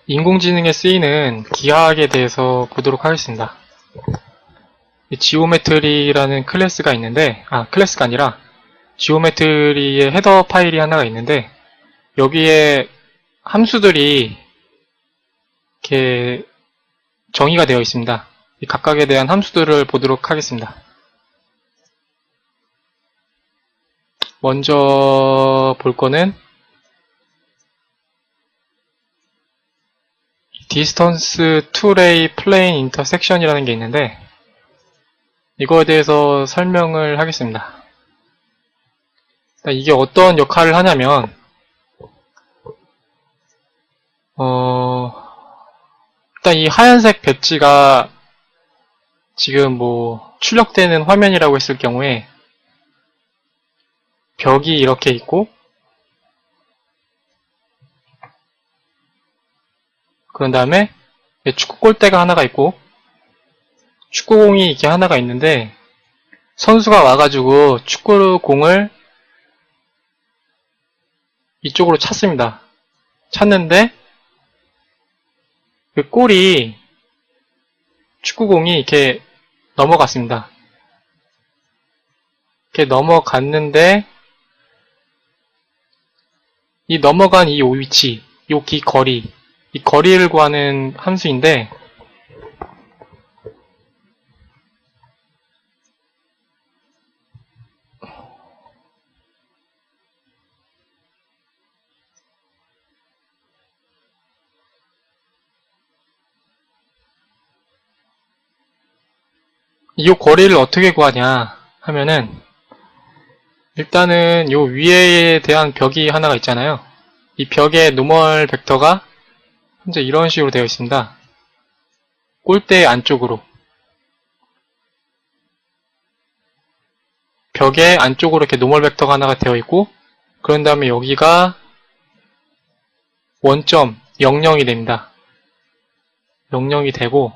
인공지능에 쓰이는 기하학에 대해서 보도록 하겠습니다. 지오메트리라는 클래스가 있는데, 클래스가 아니라 지오메트리의 헤더 파일이 하나가 있는데, 여기에 함수들이 이렇게 정의가 되어 있습니다. 이 각각에 대한 함수들을 보도록 하겠습니다. 먼저 볼 거는 distance to ray plane intersection 이라는 게 있는데, 이거에 대해서 설명을 하겠습니다. 이게 어떤 역할을 하냐면, 일단 이 하얀색 배지가 지금 출력되는 화면이라고 했을 경우에 벽이 이렇게 있고, 그런 다음에 축구 골대가 하나가 있고, 축구공이 이렇게 하나가 있는데, 선수가 와가지고 축구공을 이쪽으로 찼습니다. 찼는데, 그 골이, 축구공이 이렇게 넘어갔습니다. 이렇게 넘어갔는데, 이 넘어간 이 위치, 이 거리, 이 거리를 구하는 함수인데, 이 거리를 어떻게 구하냐 하면은, 일단은 요 위에 대한 벽이 하나가 있잖아요. 이 벽의 노멀 벡터가 현재 이런 식으로 되어 있습니다. 골대 안쪽으로, 벽의 안쪽으로 이렇게 노멀 벡터가 하나가 되어 있고, 그런 다음에 여기가 원점 00이 됩니다. 00이 되고,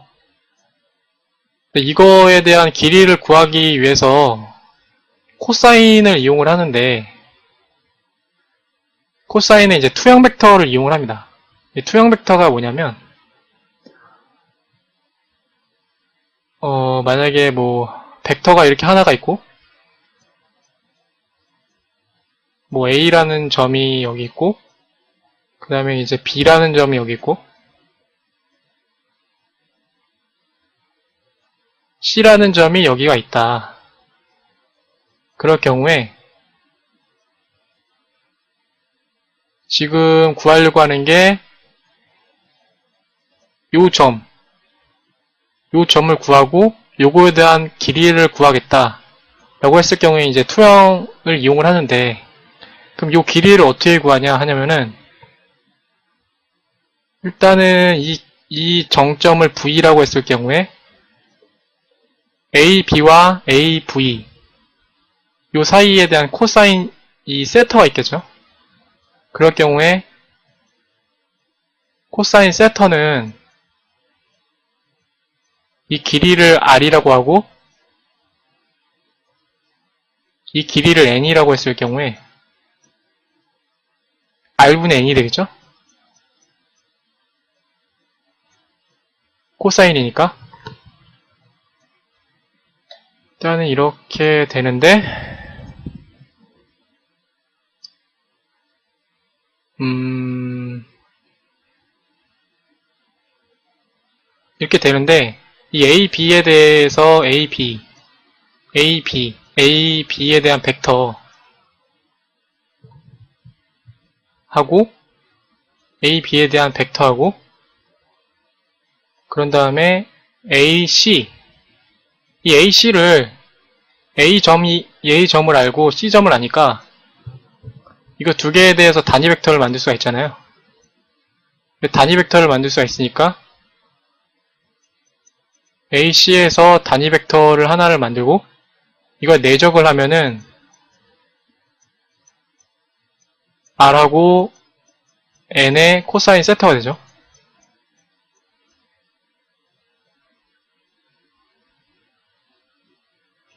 이거에 대한 길이를 구하기 위해서 코사인을 이용을 하는데, 코사인은 이제 투영 벡터를 이용을 합니다. 이 투영 벡터가 뭐냐면, 만약에 벡터가 이렇게 하나가 있고, A라는 점이 여기 있고, 그 다음에 이제 B라는 점이 여기 있고, C라는 점이 여기가 있다. 그럴 경우에 지금 구하려고 하는 게 요 점을 구하고 요거에 대한 길이를 구하겠다 라고 했을 경우에 이제 투영을 이용을 하는데, 그럼 요 길이를 어떻게 구하냐 하냐면은, 일단은 이 정점을 V라고 했을 경우에 AB와 AV 요 사이에 대한 코사인 이 세터가 있겠죠. 그럴 경우에 코사인 세터는 이 길이를 R이라고 하고, 이 길이를 N이라고 했을 경우에 R분의 N이 되겠죠. 코사인이니까. 일단은 이렇게 되는데, 이렇게 되는데, 이 AB에 대해서 AB에 대한 벡터 하고, AB에 대한 벡터하고, 그런 다음에 AC, 이 AC를 A점을 알고 C점을 아니까 이거 두 개에 대해서 단위 벡터를 만들 수가 있잖아요. 단위 벡터를 만들 수가 있으니까 AC에서 단위 벡터를 하나를 만들고, 이걸 내적을 하면은 R하고 N의 코사인 세터가 되죠.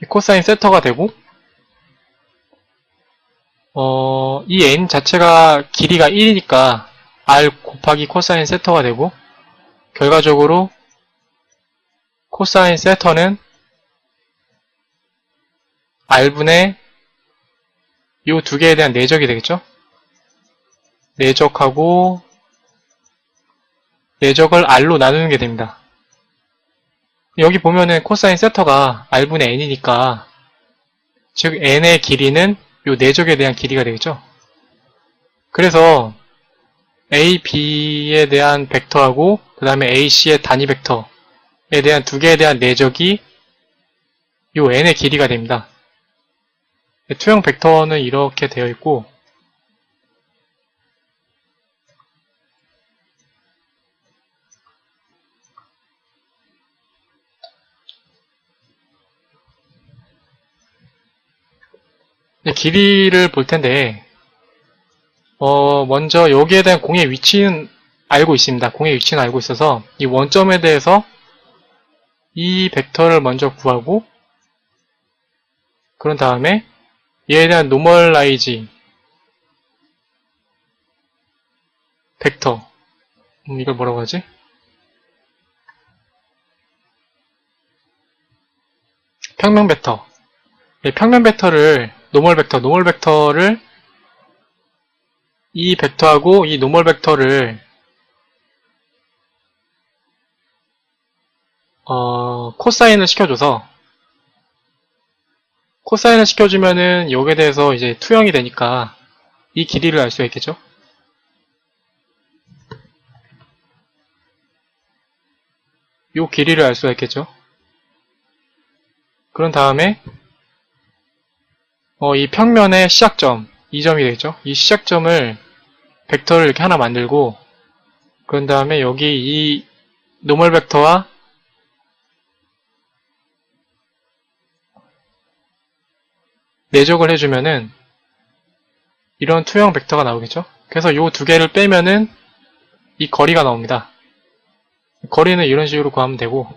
이 코사인 세터가 되고, 이 N 자체가 길이가 1이니까 R 곱하기 코사인 세터가 되고, 결과적으로 코사인 세터는 R분의 요 두 개에 대한 내적이 되겠죠? 내적하고 내적을 R로 나누는 게 됩니다. 여기 보면은 코사인 세터가 R분의 N이니까, 즉 N의 길이는 요 내적에 대한 길이가 되겠죠? 그래서 A, B에 대한 벡터하고 그 다음에 A, C의 단위 벡터에 대한 두 개에 대한 내적이 요 N의 길이가 됩니다. 투영 벡터는 이렇게 되어 있고, 길이를 볼 텐데, 먼저 여기에 대한 공의 위치는 알고 있습니다. 공의 위치는 알고 있어서 이 원점에 대해서 이 벡터를 먼저 구하고, 그런 다음에 얘에 대한 노멀라이즈 벡터, 이걸 뭐라고 하지? 평면 벡터. 평면 벡터를 노멀 벡터를 이 벡터하고 이 노멀 벡터를 코사인을 시켜주면은 여기에 대해서 이제 투영이 되니까 이 길이를 알 수가 있겠죠? 요 길이를 알 수가 있겠죠? 그런 다음에 이 평면의 시작점, 이 점이 되겠죠? 이 시작점을 벡터를 이렇게 하나 만들고, 그런 다음에 여기 이 노멀 벡터와 내적을 해주면은 이런 투영 벡터가 나오겠죠? 그래서 요 두 개를 빼면은 이 거리가 나옵니다. 거리는 이런 식으로 구하면 되고,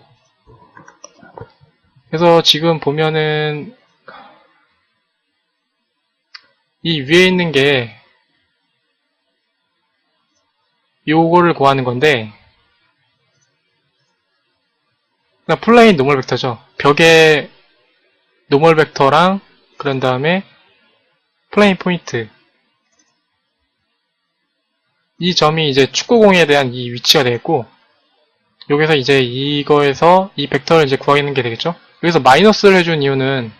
그래서 지금 보면은 이 위에 있는 게 요거를 구하는 건데, 플레인 노멀 벡터죠. 벽의 노멀 벡터랑 그런 다음에 플레인 포인트, 이 점이 이제 축구공에 대한 이 위치가 되겠고, 여기서 이제 이거에서 이 벡터를 이제 구하는 게 되겠죠. 여기서 마이너스를 해준 이유는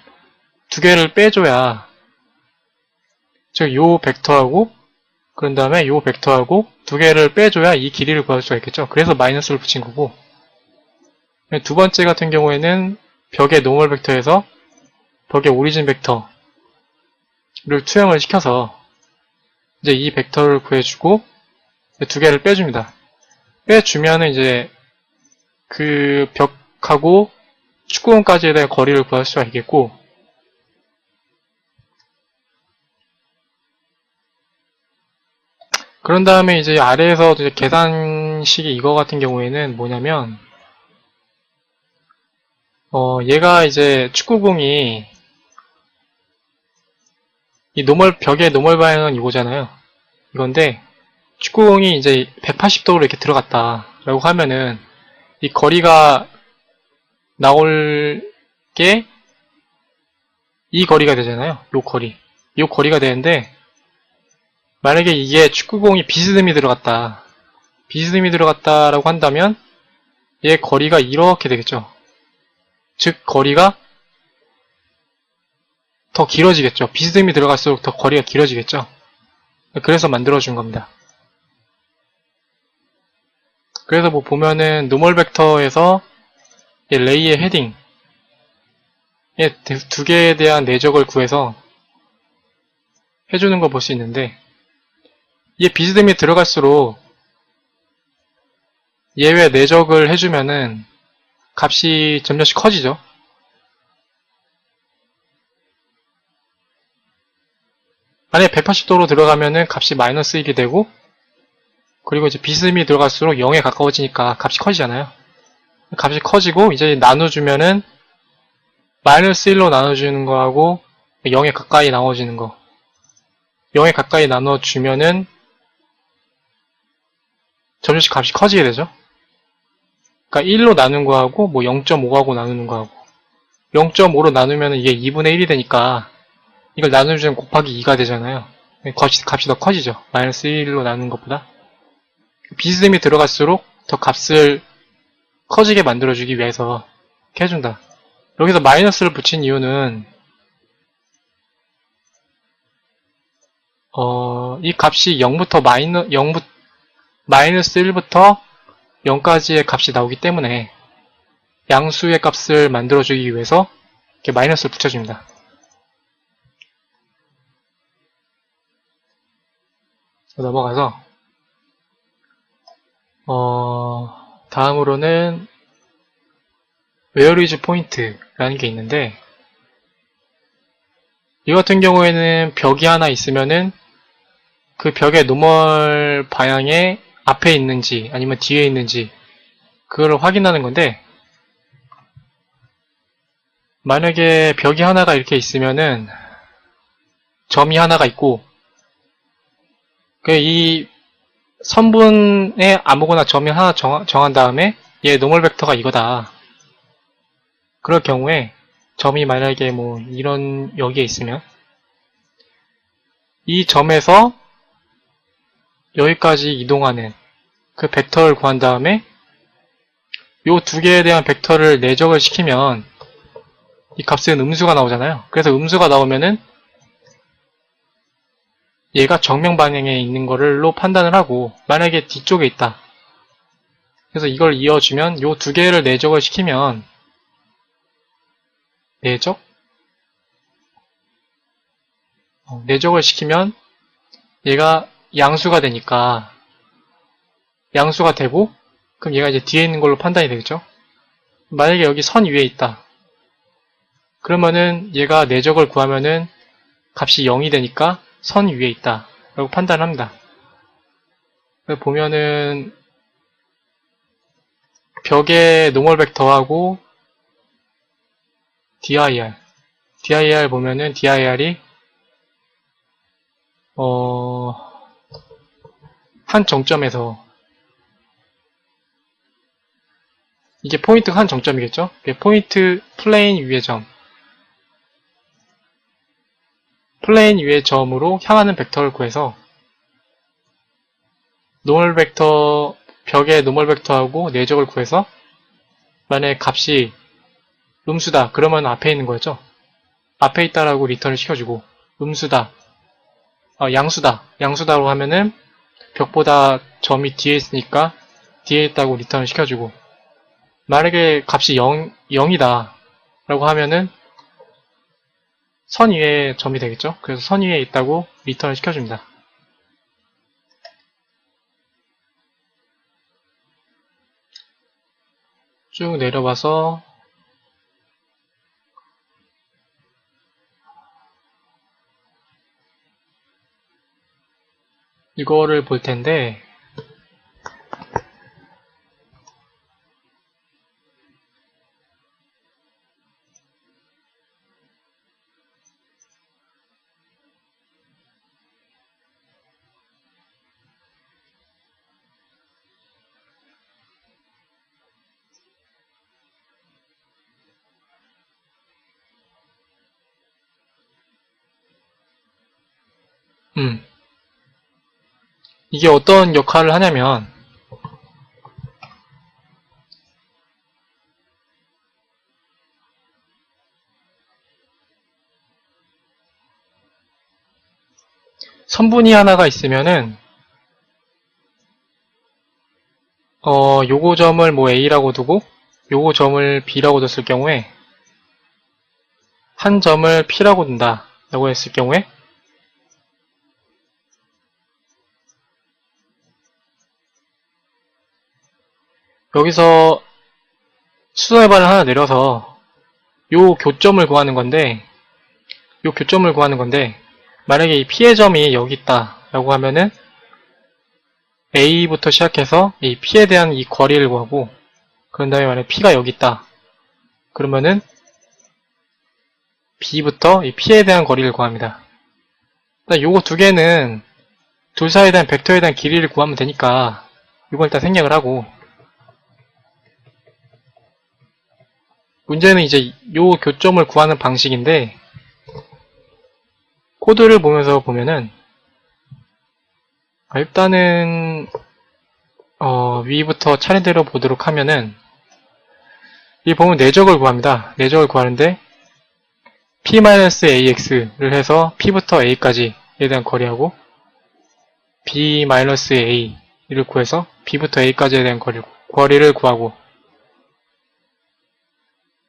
두 개를 빼줘야, 즉 요 벡터하고 그런 다음에 요 벡터하고 두 개를 빼줘야 이 길이를 구할 수가 있겠죠. 그래서 마이너스를 붙인 거고, 두 번째 같은 경우에는 벽의 노멀 벡터에서 벽의 오리진 벡터를 투영을 시켜서 이제 이 벡터를 구해주고 두 개를 빼줍니다. 빼주면은 이제 그 벽하고 축구공까지에 대한 거리를 구할 수가 있겠고, 그런 다음에 이제 아래에서 이제 계산식이 이거 같은 경우에는 뭐냐면, 얘가 이제 축구공이 이 벽의 노멀 방향은 이거잖아요. 이건데, 축구공이 이제 180도로 이렇게 들어갔다라고 하면은 이 거리가 나올 게 이 거리가 되잖아요. 요 거리가 되는데, 만약에 이게 축구공이 비스듬히 들어갔다라고 한다면 얘 거리가 이렇게 되겠죠. 즉 거리가 더 길어지겠죠. 비스듬히 들어갈수록 더 거리가 길어지겠죠. 그래서 만들어준 겁니다. 그래서 뭐 보면은 노멀 벡터에서 레이의 헤딩 두 개에 대한 내적을 구해서 해주는 거 볼 수 있는데, 얘 비스듬히 들어갈수록 얘외 내적을 해주면은 값이 점점씩 커지죠. 만약에 180도로 들어가면은 값이 마이너스 1이 되고, 그리고 이제 비스듬히 들어갈수록 0에 가까워지니까 값이 커지잖아요. 값이 커지고 이제 나눠주면은 마이너스 1로 나눠주는 거하고 0에 가까이 나눠지는 거, 0에 가까이 나눠주면은 점점씩 값이 커지게 되죠. 그러니까 1로 나눈 거하고 뭐 0.5하고 나누는 거하고 0.5로 나누면 이게 2분의 1이 되니까 이걸 나누면 곱하기 2가 되잖아요. 값이 더 커지죠. 마이너스 1로 나누는 것보다. 비스듬히 들어갈수록 더 값을 커지게 만들어주기 위해서 이렇게 해준다. 여기서 마이너스를 붙인 이유는 이 값이 0부터 마이너스 1부터 0까지의 값이 나오기 때문에 양수의 값을 만들어주기 위해서 이렇게 마이너스를 붙여줍니다. 넘어가서 다음으로는 Where is point라는 게 있는데 이 같은 경우에는 벽이 하나 있으면은 그 벽의 노멀 방향에 앞에 있는지 아니면 뒤에 있는지 그걸 확인하는 건데 만약에 벽이 하나가 이렇게 있으면은 점이 하나가 있고 이 선분에 아무거나 점이 하나 정한 다음에 얘 노멀 벡터가 이거다. 그럴 경우에 점이 만약에 뭐 이런 여기에 있으면 이 점에서 여기까지 이동하는 그 벡터를 구한 다음에 요 두 개에 대한 벡터를 내적을 시키면 이 값은 음수가 나오잖아요. 그래서 음수가 나오면은 얘가 정면 방향에 있는 거를로 판단을 하고 만약에 뒤쪽에 있다. 그래서 이걸 이어주면 요 두 개를 내적을 시키면 내적을 시키면 얘가 양수가 되니까 양수가 되고 그럼 얘가 이제 뒤에 있는 걸로 판단이 되겠죠. 만약에 여기 선 위에 있다. 그러면은 얘가 내적을 구하면은 값이 0이 되니까 선 위에 있다 라고 판단을 합니다. 보면은 벽의 노멀 벡터하고 dir 보면은 dir이 한 정점에서 이게 포인트가 한 정점이겠죠? 포인트 플레인 위의 점 플레인 위의 점으로 향하는 벡터를 구해서 노멀 벡터 벽의 노멀 벡터하고 내적을 구해서 만약에 값이 음수다 그러면 앞에 있는 거였죠. 앞에 있다라고 리턴을 시켜주고 음수다 양수다라고 하면은 벽보다 점이 뒤에 있으니까 뒤에 있다고 리턴을 시켜주고 만약에 값이 0이다 라고 하면은 선 위에 점이 되겠죠. 그래서 선 위에 있다고 리턴을 시켜줍니다. 쭉 내려와서 이거를 볼 텐데 이게 어떤 역할을 하냐면 선분이 하나가 있으면은 요거 점을 뭐 A라고 두고 요거 점을 B라고 뒀을 경우에 한 점을 P라고 둔다 라고 했을 경우에 여기서 수선해발을 하나 내려서 요 교점을 구하는 건데 만약에 이 P의 점이 여기 있다 라고 하면은 A부터 시작해서 이 P에 대한 이 거리를 구하고 그런 다음에 만약에 P가 여기 있다 그러면은 B부터 이 P에 대한 거리를 구합니다. 요거 두 개는 둘 사이에 대한 벡터에 대한 길이를 구하면 되니까 이걸 일단 생략을 하고, 문제는 이제 요 교점을 구하는 방식인데, 코드를 보면서 보면은, 일단은 위부터 차례대로 보도록 하면은, 이 보면 내적을 구합니다. 내적을 구하는데 p-ax를 해서 p부터 a까지에 대한 거리하고 b-a를 구해서 b부터 a까지에 대한 거리를 구하고,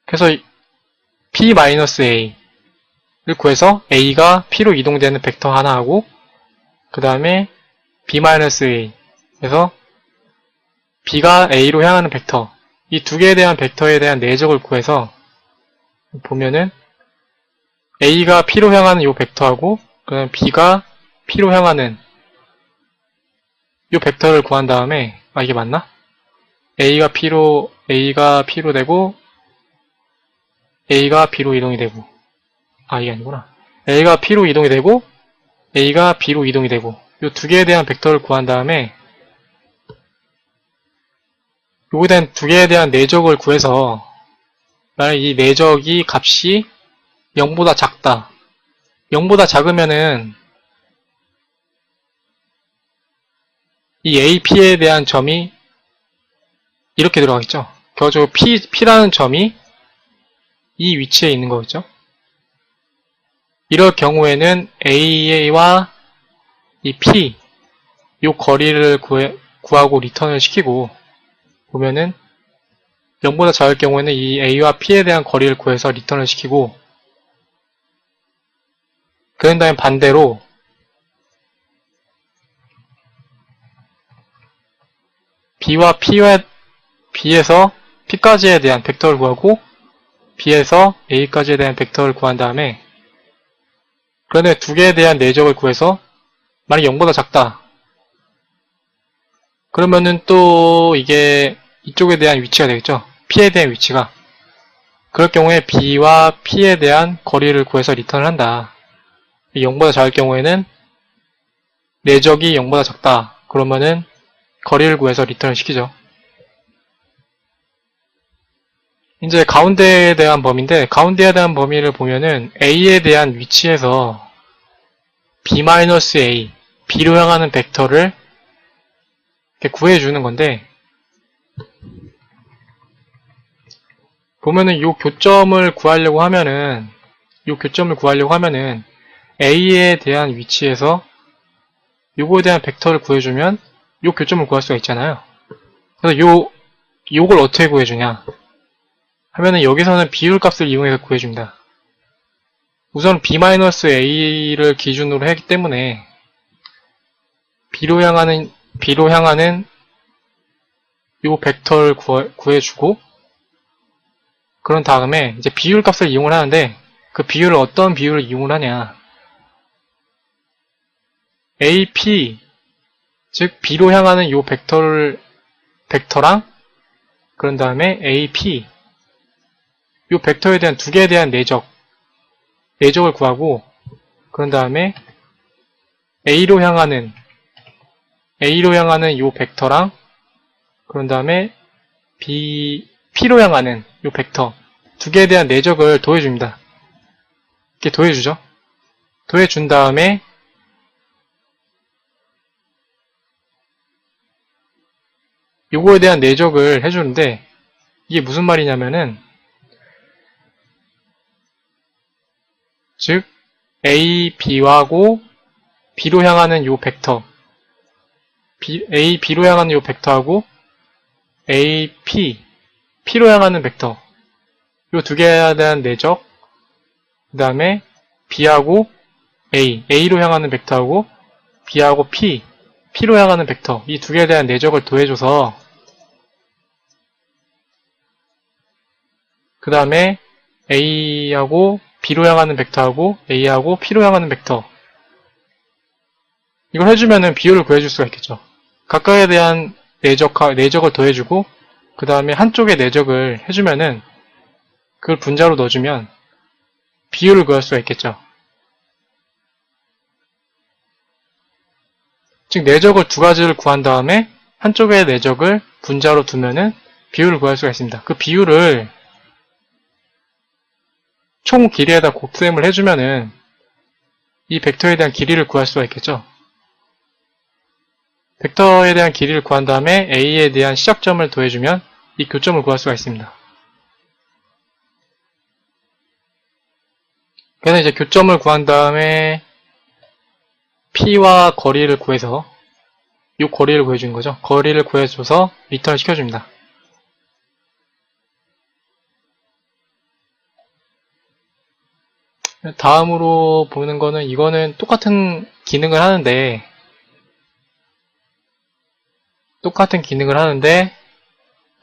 그래서 p-a를 구해서 a가 p로 이동되는 벡터 하나 하고, 그 다음에 b-a에서 b가 a로 향하는 벡터, 이 두 개에 대한 벡터에 대한 내적을 구해서 보면은 a가 p로 향하는 요 벡터하고, 그 다음에 b가 p로 향하는 요 벡터를 구한 다음에, 이게 맞나? a가 p로 되고 a가 b로 이동이 되고, 이게 아니구나. a가 p로 이동이 되고 a가 b로 이동이 되고, 요 두 개에 대한 벡터를 구한 다음에 요거에 대한 두 개에 대한 내적을 구해서, 만약 이 내적이 값이 0보다 작다. 0보다 작으면은 이 AP에 대한 점이 이렇게 들어가겠죠. 결과적으로 P라는 점이 이 위치에 있는 거겠죠. 이럴 경우에는 A와 이 P, 요 거리를 구하고 리턴을 시키고, 보면은 0보다 작을 경우에는 이 A와 P에 대한 거리를 구해서 리턴을 시키고, 그런 다음에 반대로 B와 B에서 P까지에 대한 벡터를 구하고 B에서 A까지에 대한 벡터를 구한 다음에, 그런데 두 개에 대한 내적을 구해서 만약 0보다 작다. 그러면은 또 이게 이쪽에 대한 위치가 되겠죠. P에 대한 위치가. 그럴 경우에 B와 P에 대한 거리를 구해서 리턴을 한다. 0보다 작을 경우에는 내적이 0보다 작다. 그러면은 거리를 구해서 리턴을 시키죠. 이제 가운데에 대한 범위인데, 가운데에 대한 범위를 보면은 A에 대한 위치에서 B-A, B로 향하는 벡터를 이렇게 구해주는 건데, 보면은 요 교점을 구하려고 하면은 A에 대한 위치에서 요거에 대한 벡터를 구해주면 요 교점을 구할 수가 있잖아요. 그래서 요걸 어떻게 구해주냐 하면은, 여기서는 비율값을 이용해서 구해줍니다. 우선 B-A를 기준으로 했기 때문에 B로 향하는 요 벡터를 구해주고, 그런 다음에 이제 비율값을 이용을 하는데, 그 비율을 어떤 비율을 이용을 하냐, AP, 즉 B로 향하는 요 벡터랑, 그런 다음에 AP, 요 벡터에 대한 두 개에 대한 내적을 구하고, 그런 다음에 A로 향하는 요 벡터랑, 그런 다음에 P로 향하는 요 벡터 두 개에 대한 내적을 더해줍니다. 이렇게 더해주죠. 더해준 다음에 요거에 대한 내적을 해주는데, 이게 무슨 말이냐면은, 즉 A, B하고 B로 향하는 요 벡터, A, B로 향하는 요 벡터하고 A, P로 향하는 벡터, 요 두 개에 대한 내적, 그 다음에 B하고 A로 향하는 벡터하고 B하고 P로 향하는 벡터, 이 두 개에 대한 내적을 더해줘서, 그 다음에 A하고 B로 향하는 벡터하고 A하고 P로 향하는 벡터, 이걸 해주면은 비율을 구해줄 수가 있겠죠. 각각에 대한 내적을 더해주고, 그 다음에 한쪽에 내적을 해주면은 그걸 분자로 넣어주면 비율을 구할 수가 있겠죠. 즉 내적을 두 가지를 구한 다음에 한쪽의 내적을 분자로 두면은 비율을 구할 수가 있습니다. 그 비율을 총 길이에다 곱셈을 해주면은 이 벡터에 대한 길이를 구할 수가 있겠죠. 벡터에 대한 길이를 구한 다음에 A에 대한 시작점을 더해주면 이 교점을 구할 수가 있습니다. 그래서 이제 교점을 구한 다음에 P와 거리를 구해서 이 거리를 구해주는 거죠. 거리를 구해줘서 리턴을 시켜줍니다. 다음으로 보는 거는 이거는 똑같은 기능을 하는데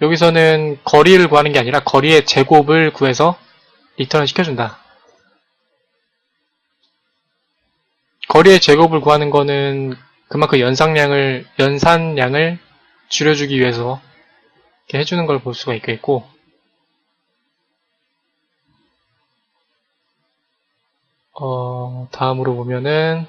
여기서는 거리를 구하는 게 아니라 거리의 제곱을 구해서 리턴을 시켜준다. 거리의 제곱을 구하는 거는 그만큼 연산량을 줄여주기 위해서 이렇게 해주는 걸 볼 수가 있겠고, 다음으로 보면은